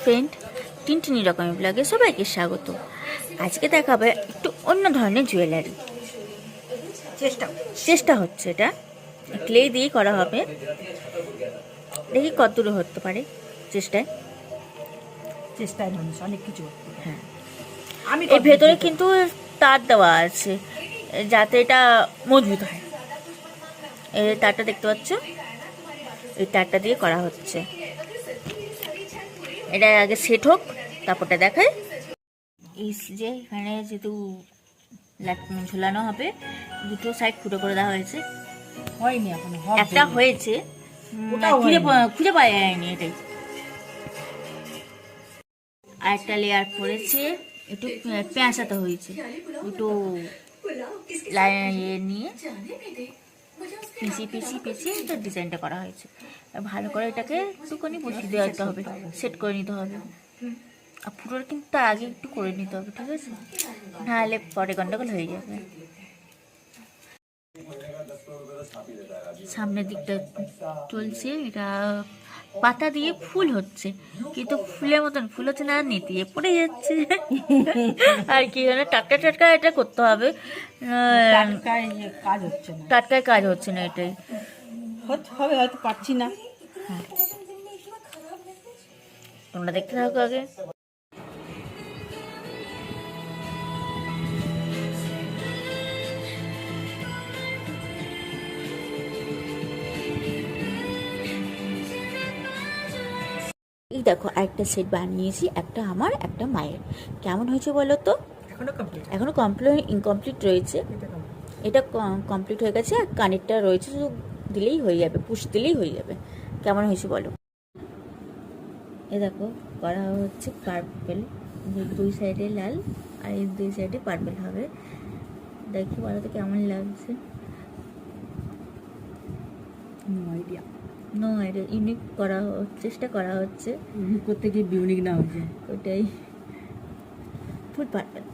Friend, টিনটিনি রকমের ব্লগে সবাইকে স্বাগত। আজকে দেখাবে একটু অন্য ধরনের জুয়েলারি। চেষ্টা হচ্ছে, এটা ক্লে দিয়ে করা হবে। দেখি কতদূর হতে পারে চেষ্টায়। মানুষ অনেক কিছু। হ্যাঁ, এর ভেতরে কিন্তু তার দেওয়া আছে যাতে এটা মজবুত হয়। এই তারটা দেখতে পাচ্ছ, এই তারটা দিয়ে করা হচ্ছে। এটা আগে সেট হোক, তারপরটা দেখায়। এই যে এখানে যেহেতু ঝোলানো হবে, দুটো সাইড ফুটো করে দেওয়া হয়েছে। হয়নি এখনো, একটা হয়েছে, খুঁজে পাওয়া যায়নি। এটাই আরেকটা লেয়ার পড়েছে, একটু পেঁচাতে হয়েছে। দুটো লাইন নিয়ে পিছিয়ে এটা ডিজাইনটা করা হয়েছে। ভালো করে এটাকে একটুখানি বসিয়ে দিতে হবে, সেট করে নিতে হবে। আর পুরোটা কিন্তু তার আগে একটু করে নিতে হবে, ঠিক আছে? নাহলে পরে গন্ডগোল হয়ে যাবে। সামনের দিকটা চলছে, এটা পাতা দিয়ে ফুল হচ্ছে, কিন্তু ফুলের মতন ফুল হচ্ছে না, নিতে পড়ে যাচ্ছে। আর কি মানে টাটকা এটা করতে হবে, টাটকায় কাজ হচ্ছে না। এটাই হবে, হয়তো পারছি না। তোমরা দেখতে থাকো আগে। এই দেখো, আরেকটা সেট বানিয়েছি, একটা আমার একটা মায়ের। কেমন হয়েছে বলো তো? এখনো ইনকমপ্লিট রয়েছে। এটা কমপ্লিট হয়ে গেছে, আর কানেরটা রয়েছে, শুধু দিলেই হয়ে যাবে, পুশ দিলেই হয়ে যাবে। কেমন হয়েছে বলো? এ দেখো, করা হচ্ছে পার্পেল, দুই সাইডে লাল আর এই দুই সাইডে পার্পেল হবে। দেখি বলো তো কেমন লাগছে। নো আইডিয়া, ইউনিক করা চেষ্টা করা হচ্ছে। করতে গিয়ে ইউনিক না হয়েছে, ওটাই ফুল পার্পেল।